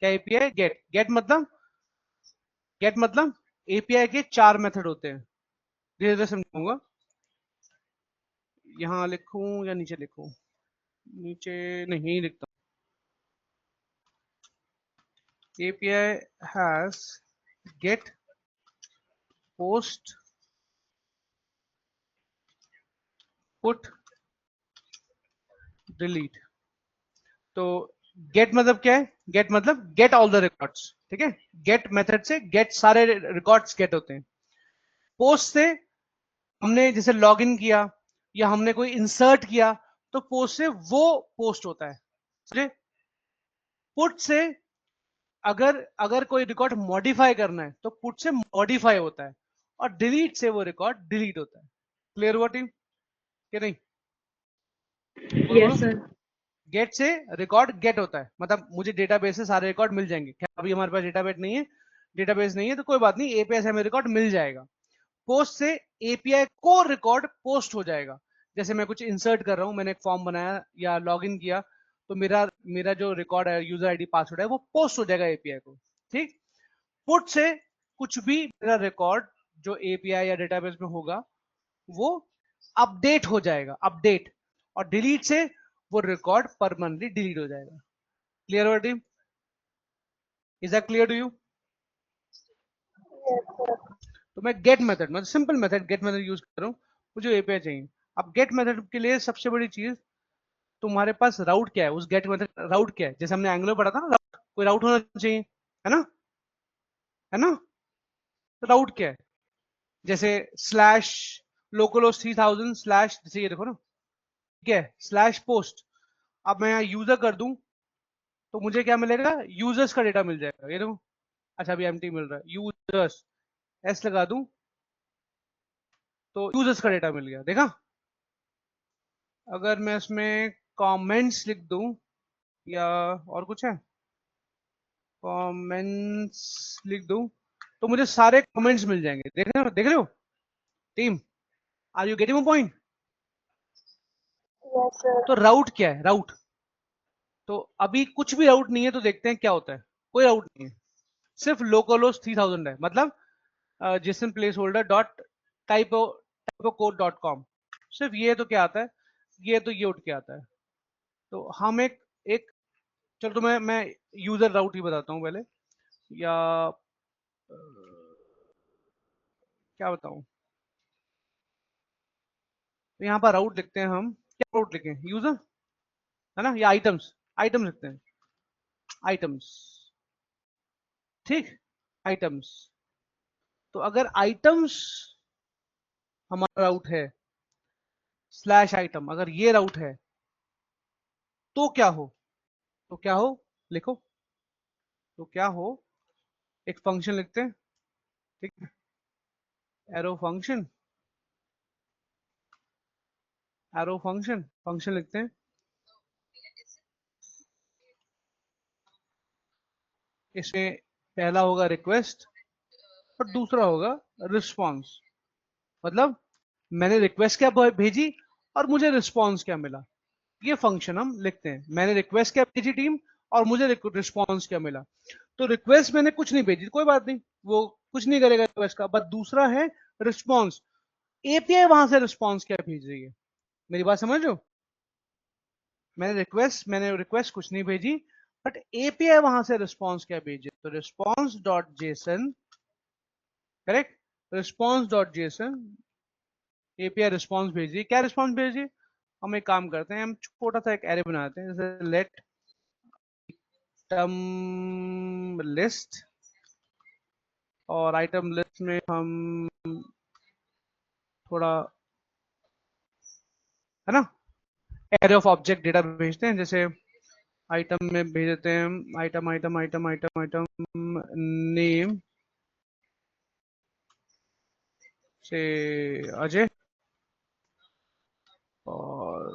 क्या एपीआई? गेट मतलब एपीआई के 4 मेथड होते हैं। धीरे धीरे समझाऊंगा। यहाँ लिखूं या नीचे लिखूं? नीचे नहीं, यही लिखता हूँ। API has get, post, put, delete. तो गेट मतलब क्या है? गेट मतलब गेट ऑल द रिकॉर्ड्स। ठीक है, गेट मेथड से गेट सारे रिकॉर्ड्स गेट होते हैं। पोस्ट से हमने जैसे लॉगिन किया या हमने कोई इंसर्ट किया, तो पोस्ट से वो पोस्ट होता है। समझे? पुट से अगर अगर कोई रिकॉर्ड मॉडिफाई करना है तो पुट से मॉडिफाई होता है, और डिलीट से वो रिकॉर्ड डिलीट होता है। क्लियर हुआ टीम कि नहीं? बोलो बोलो। Yes sir. गेट से रिकॉर्ड गेट होता है, मतलब मुझे डेटाबेस से सारे रिकॉर्ड मिल जाएंगे। क्या अभी हमारे पास डेटाबेस नहीं है तो कोई बात नहीं, एपीआई से हमें रिकॉर्ड मिल जाएगा। पोस्ट से एपीआई को रिकॉर्ड पोस्ट हो जाएगा। जैसे मैं कुछ इंसर्ट कर रहा हूं, मैंने एक फॉर्म बनाया या लॉगिन किया, तो मेरा मेरा जो रिकॉर्ड है, यूजर आईडी पासवर्ड है, वो पोस्ट हो जाएगा एपीआई को। ठीक। पुट से कुछ भी मेरा रिकॉर्ड जो एपीआई या डेटाबेस में होगा वो अपडेट हो जाएगा, अपडेट। और डिलीट से वो रिकॉर्ड परमानेंटली डिलीट हो जाएगा। क्लियर हो team? Is that clear to you? Yes sir. तो मैं गेट मेथड, मतलब simple method get method use कर रहा हूँ, मुझे एपीआई चाहिए। अब गेट मेथड के लिए सबसे बड़ी चीज, तुम्हारे पास राउट क्या है? उस गेट मेथड राउट क्या है? जैसे हमने एंगुलर पढ़ा था ना, राउट, कोई राउट होना चाहिए। है ना, है ना। तो राउट क्या है? जैसे स्लैश लोकलोस 3000 स्लैश, जैसे ये देखो ना, ठीक है, स्लैश पोस्ट। अब मैं यहाँ यूजर कर दूं तो मुझे क्या मिलेगा? यूजर्स का डेटा मिल जाएगा, ये देखो। अच्छा अभी एम्प्टी मिल रहा है, यूजर्स एस लगा दूं तो यूजर्स का डेटा मिल गया, देखा। अगर मैं इसमें कमेंट्स लिख दूं या और कुछ है, कमेंट्स लिख दूं तो मुझे सारे कमेंट्स मिल जाएंगे, देख रहे हो team? Are you getting point? Yes, sir. तो राउट क्या है? राउट, तो अभी कुछ भी राउट नहीं है, तो देखते हैं क्या होता है। कोई राउट नहीं है, सिर्फ लोकलोस 3000 है, मतलब Jason place holder dot typo code dot com. सिर्फ ये तो क्या आता है, ये तो ये उठ के आता है। तो हम एक एक चलो, तो मैं यूजर राउट ही बताता हूँ पहले, या क्या बताऊं। तो यहाँ पर राउट लिखते हैं हम, क्या राउट लिखें? यूजर, है ना, या आइटम्स? आइटम्स लिखते हैं, आइटम्स, ठीक, आइटम्स। तो अगर आइटम्स हमारा राउट है, स्लैश आइटम, अगर ये राउट है तो क्या हो? तो क्या हो, लिखो। तो क्या हो, एक फंक्शन लिखते हैं, ठीक है, arrow function, arrow function, function लिखते हैं। इसमें पहला होगा रिक्वेस्ट और दूसरा होगा रिस्पॉन्स। मतलब मैंने रिक्वेस्ट क्या भेजी और मुझे रिस्पॉन्स क्या मिला, ये फंक्शन हम लिखते हैं। मैंने रिक्वेस्ट क्या भेजी टीम, और मुझे रिस्पॉन्स क्या मिला। तो रिक्वेस्ट मैंने कुछ नहीं भेजी, कोई बात नहीं, वो कुछ नहीं करेगा रिक्वेस्ट का, बट दूसरा है रिस्पॉन्स, एपीआई वहां से रिस्पॉन्स क्या भेज रही है। मेरी बात समझ लो, मैंने रिक्वेस्ट कुछ नहीं भेजी, बट एपीआई वहां से रिस्पॉन्स क्या भेजे, तो response dot JSON, correct, response dot JSON, API response भेजिए। क्या रिस्पॉन्स भेजिए? हम एक काम करते हैं, हम छोटा सा एक एरे बनाते हैं, जैसे लेट आइटम लिस्ट, और आइटम लिस्ट में हम थोड़ा, है ना, एरे ऑफ ऑब्जेक्ट डेटा भेजते हैं। जैसे आइटम में भेज देते हैं item item item item item name से अजय, और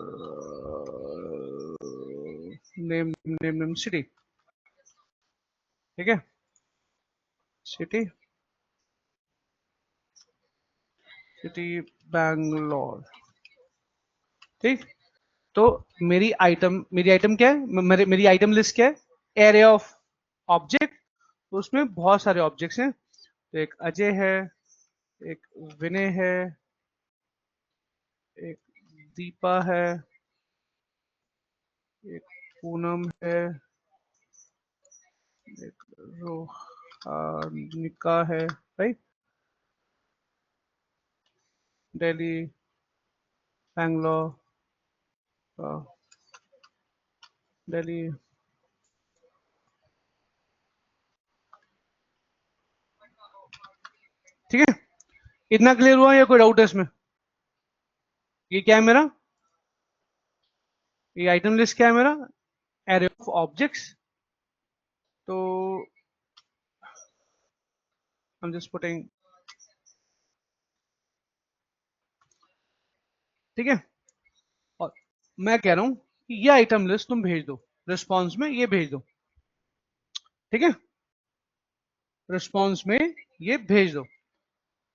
नेम नेम नेम सिटी, ठीक है, सिटी, सिटी बैंगलोर, ठीक। तो मेरी आइटम क्या है, मेरी आइटम लिस्ट क्या है? Array of object. तो उसमें बहुत सारे ऑब्जेक्ट्स हैं, तो एक अजय है, एक विनय है, एक दीपा है, एक पूनम है, एक रोहानिका है, राइट, दिल्ली, बैंगलोर, दिल्ली। ठीक है, इतना क्लियर हुआ या कोई डाउट है इसमें? ये क्या है मेरा, ये आइटम लिस्ट क्या है मेरा? Array of objects. तो I'm just putting, ठीक है, और मैं कह रहा हूं कि ये आइटम लिस्ट तुम भेज दो रिस्पॉन्स में, ये भेज दो, ठीक है, रिस्पॉन्स में ये भेज दो।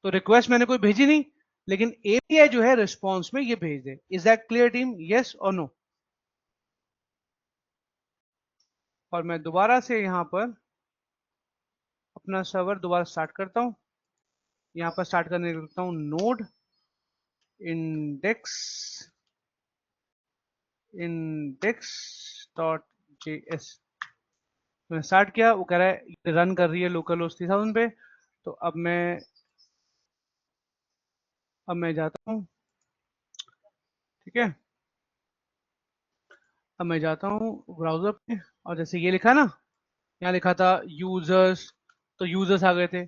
तो रिक्वेस्ट मैंने कोई भेजी नहीं, लेकिन एपीआई जो है रिस्पॉन्स में ये भेज दे। Is that clear team? Yes और नो? और मैं दोबारा से यहां पर अपना सर्वर दोबारा स्टार्ट करता हूं। यहां पर स्टार्ट करने लगता हूं node index, index dot JS. मैंने स्टार्ट किया, वो कह रहा है रन कर रही है लोकल होस्ट 3000 पे। तो अब मैं जाता हूँ, ठीक है, अब मैं जाता हूँ ब्राउजर पे, और जैसे ये लिखा ना, यहाँ लिखा था यूजर्स, तो यूजर्स आ गए थे।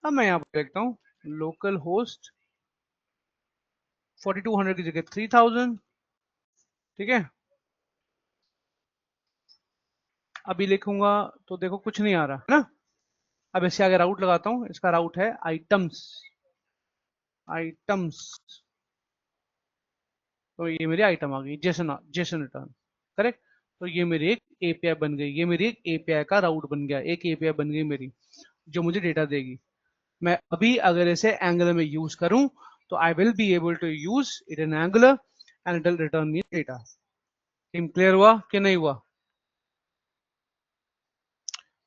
अब मैं यहाँ पर देखता हूँ लोकल होस्ट 4200 की जगह 3000, ठीक है। अभी लिखूंगा तो देखो कुछ नहीं आ रहा है ना। अब इससे आगे राउट लगाता हूँ, इसका राउट है आइटम्स, आइटम्स, तो ये मेरी आइटम आ गई, जेसन जेसन रिटर्न, करेक्ट। तो ये मेरी एक एपीआई बन गई, ये मेरी एक एपीआई का राउट बन गया, एक एपीआई बन गई मेरी, जो मुझे डेटा देगी। मैं अभी अगर इसे एंगुलर में यूज करूं तो I will be able to use it in Angular and it will return me data. Team clear हुआ कि नहीं हुआ?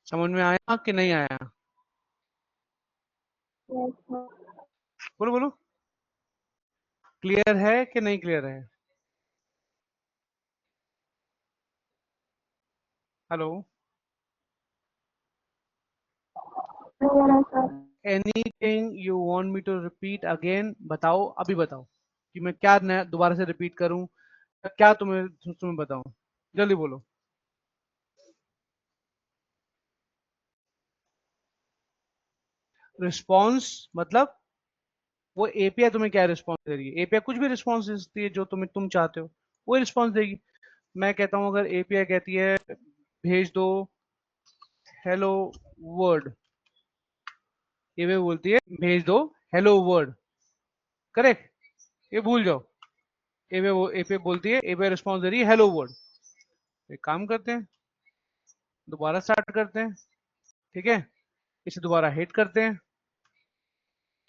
समझ में आया कि नहीं आया? Yes, sir. बोलो बोलो, क्लियर है कि नहीं क्लियर है? हेलो, Clear है sir. Anything you want me to repeat again? बताओ, अभी बताओ कि मैं क्या नया दोबारा से रिपीट करूं, क्या तुम्हें तुम्हें बताऊं, जल्दी बोलो। रिस्पॉन्स मतलब वो एपीआई तुम्हें क्या रिस्पॉन्स दे रही है? एपीआई कुछ भी रिस्पॉन्स देती है जो तुम चाहते हो, वो रिस्पॉन्स देगी। मैं कहता हूं अगर एपीआई कहती है भेज दो हेलो वर्ड, एपीआई बोलती है भेज दो हेलो वर्ड, करेक्ट। ये भूल जाओ, एपीआई बोलती है, एपीआई रिस्पॉन्स दे रही है हेलो वर्ड। एक काम करते हैं, दोबारा स्टार्ट करते हैं, ठीक है। इसे दोबारा हिट करते हैं,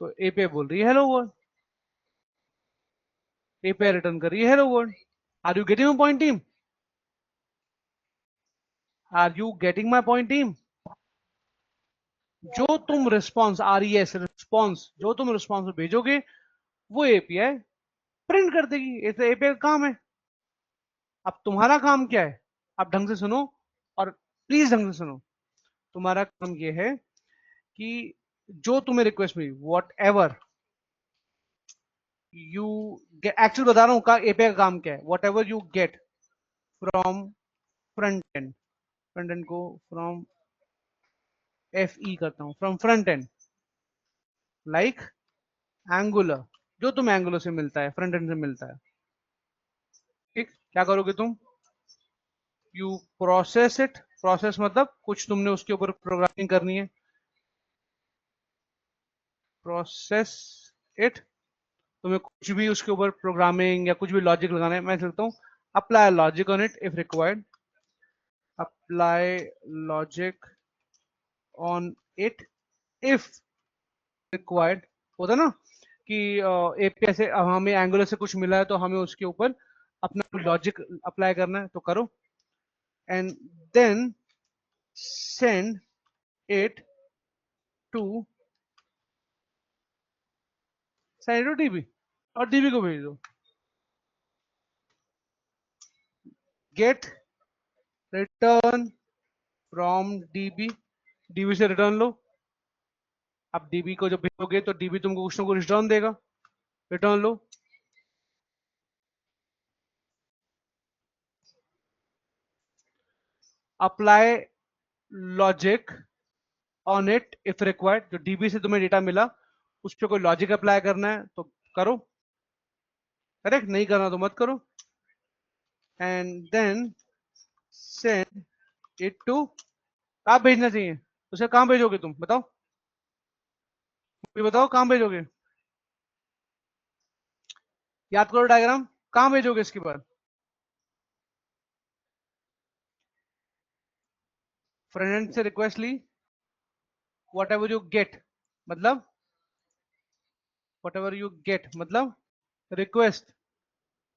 तो एपीआई बोल रही है हेलो वर्ड, एपीआई रिटर्न कर रही है hello word. Are you getting my point team? Are you getting my point team? जो तुम रिस्पॉन्स आरईएस रिस्पॉन्स, जो तुम रिस्पॉन्स भेजोगे वो एपीआई प्रिंट कर देगी, ऐसे एपीआई का काम है। अब तुम्हारा काम क्या है? आप ढंग से सुनो, और प्लीज ढंग से सुनो। तुम्हारा काम ये है कि जो तुम्हें रिक्वेस्ट मिली वॉट एवर यू एक्चुअली बता रहा हूँ का एपीआई का काम क्या है। Whatever you get from front end, front end को फ्रॉम एफ ई करता हूँ, from front end like Angular, जो तुम एंगुलर से मिलता है, फ्रंट एंड से मिलता है, ठीक। क्या करोगे तुम? यू प्रोसेस इट, प्रोसेस मतलब कुछ तुमने उसके ऊपर प्रोग्रामिंग करनी है, प्रोसेस इट, तुम्हें कुछ भी उसके ऊपर प्रोग्रामिंग या कुछ भी लॉजिक लगाना है। मैं लिखता हूँ apply logic on it if required, apply logic on it if required. होता ना कि एपीआई से हमें एंगुलर से कुछ मिला है तो हमें उसके ऊपर अपना लॉजिक अप्लाई करना है, तो करो। And then send it to, send to DB, और डीबी को भेज दो। Get return from DB, DB से रिटर्न लो। अब डीबी को जब भेजोगे तो डीबी तुमको कुछ ना कुछ रिटर्न देगा, return low. Apply logic on it if required, जो डीबी से तुम्हें डेटा मिला उस पर कोई लॉजिक अप्लाई करना है तो करो, करेक्ट। नहीं करना तो मत करो। And then send it to, कहाँ भेजना चाहिए उसे? कहाँ भेजोगे तुम बताओ, ये बताओ कहाँ भेजोगे? याद करो डायग्राम, कहाँ भेजोगे इसके बाद? फ्रंट एंड से रिक्वेस्ट ली, वॉट एवर यू गेट मतलब, वॉट एवर यू गेट मतलब रिक्वेस्ट,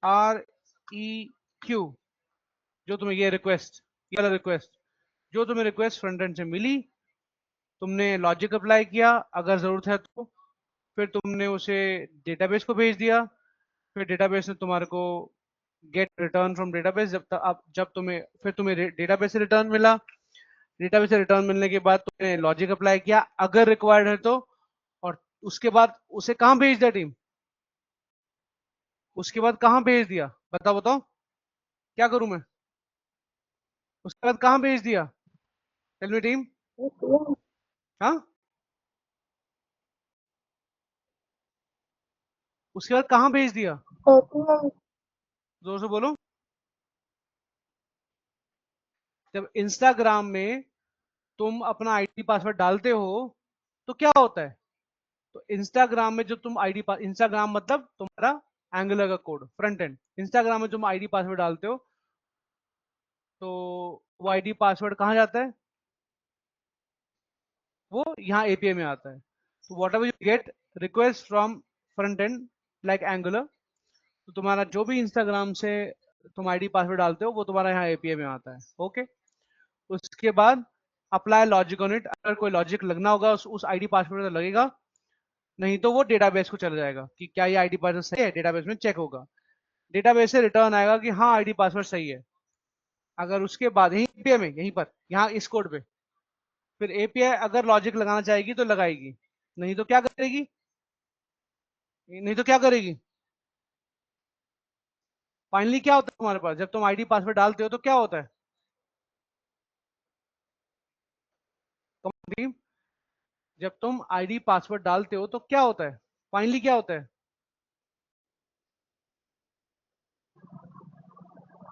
आर ई क्यू, जो तुम्हें ये रिक्वेस्ट, ये वाला रिक्वेस्ट, जो तुम्हें रिक्वेस्ट फ्रंट एंड से मिली, तुमने लॉजिक अप्लाई किया अगर जरूरत है तो, फिर तुमने उसे डेटाबेस को भेज दिया, फिर डेटाबेस ने तुम्हारे को गेट रिटर्न फ्रॉम डेटाबेस, जब तुम्हें फिर तुम्हें डेटाबेस से रिटर्न मिला, डेटाबेस से रिटर्न मिलने के बाद तुमने लॉजिक अप्लाई किया अगर रिक्वायर्ड है तो, और उसके बाद उसे कहाँ भेज दिया टीम? उसके बाद कहाँ भेज दिया? बताओ बताओ, क्या करूं मैं? उसके बाद कहाँ भेज दिया? Tell me team. APM, हाँ, उसके बाद कहाँ भेज दिया? APM, जोर से बोलो। जब इंस्टाग्राम में तुम अपना आईडी पासवर्ड डालते हो तो क्या होता है? तो इंस्टाग्राम में जो तुम इंस्टाग्राम मतलब तुम्हारा एंगुलर का कोड, फ्रंट एंड। इंस्टाग्राम में तुम आईडी पासवर्ड डालते हो तो वो आईडी पासवर्ड कहाँ जाता है? वो यहाँ एपीआई में आता है। तो what ever you gate request from front end like angular, तो तुम्हारा जो भी इंस्टाग्राम से तुम आईडी पासवर्ड डालते हो वो तुम्हारा यहाँ एपीआई में आता है। ओके, उसके बाद अप्लाई लॉजिक ऑन इट। अगर कोई लॉजिक लगना होगा उस आईडी पासवर्ड में तो लगेगा, नहीं तो वो डेटाबेस को चला जाएगा कि क्या ये आईडी पासवर्ड सही है, डेटाबेस में चेक होगा, डेटाबेस से रिटर्न आएगा कि हाँ आईडी पासवर्ड सही है। अगर उसके बाद यहीं एपीआई में, यहीं पर, यहाँ इस कोड पे, फिर एपीआई अगर लॉजिक लगाना चाहेगी तो लगाएगी, नहीं तो क्या करेगी? नहीं तो क्या करेगी? फाइनली क्या होता है तुम्हारे पास जब तुम आईडी पासवर्ड डालते हो तो क्या होता है? टीम, जब तुम आईडी पासवर्ड डालते हो तो क्या होता है? फाइनली क्या होता है?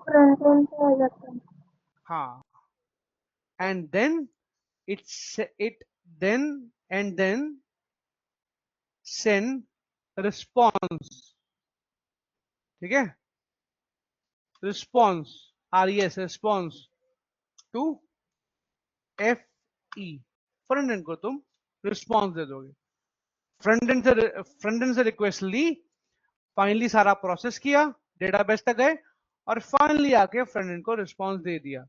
front end पे आ जाता है। हाँ, and then it then and then send response. ठीक है, response, RES, response to FE, front end को तुम रिस्पॉन्स दे दोगे। फ्रंट एंड से रिक्वेस्ट ली, फाइनली सारा प्रोसेस किया, डेटाबेस तक गए और फाइनली आके फ्रंट एंड को रिस्पॉन्स दे दिया।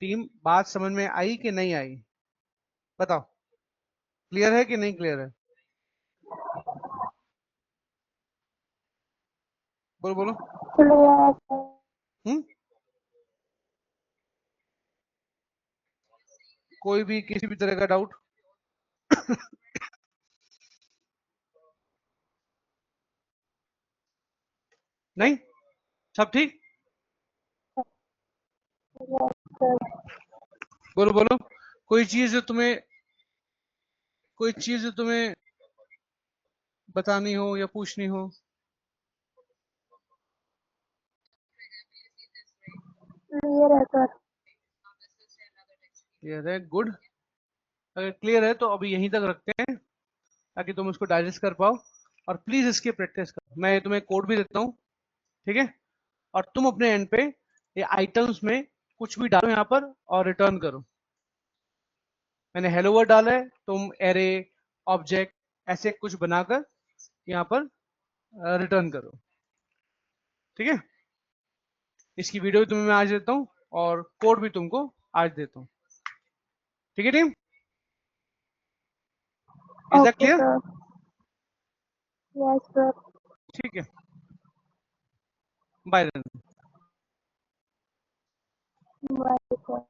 टीम, बात समझ में आई कि नहीं आई? बताओ, क्लियर है कि नहीं क्लियर है? बोलो बोलो। Clear, हम्म, कोई भी किसी भी तरह का डाउट? नहीं, सब ठीक? sir. बोलो बोलो, कोई चीज जो तुम्हें, कोई चीज जो तुम्हें बतानी हो या पूछनी हो? Clear है sir. क्लियर है, गुड। अगर क्लियर है तो अभी यहीं तक रखते हैं ताकि तुम इसको डाइजेस्ट कर पाओ, और प्लीज इसकी प्रैक्टिस करो। मैं तुम्हें कोड भी देता हूँ, ठीक है? और तुम अपने एंड पे ये आइटम्स में कुछ भी डालो यहाँ पर और रिटर्न करो। मैंने हेलो वर्ड डाला है, तुम एरे, ऑब्जेक्ट ऐसे कुछ बनाकर यहाँ पर रिटर्न करो। ठीक है, इसकी वीडियो भी तुम्हें मैं आज देता हूँ और कोड भी तुमको आज देता हूँ। ठीक है team, is that Okay clear? sir. Yes sir. ठीक है, बाय। Bye sir.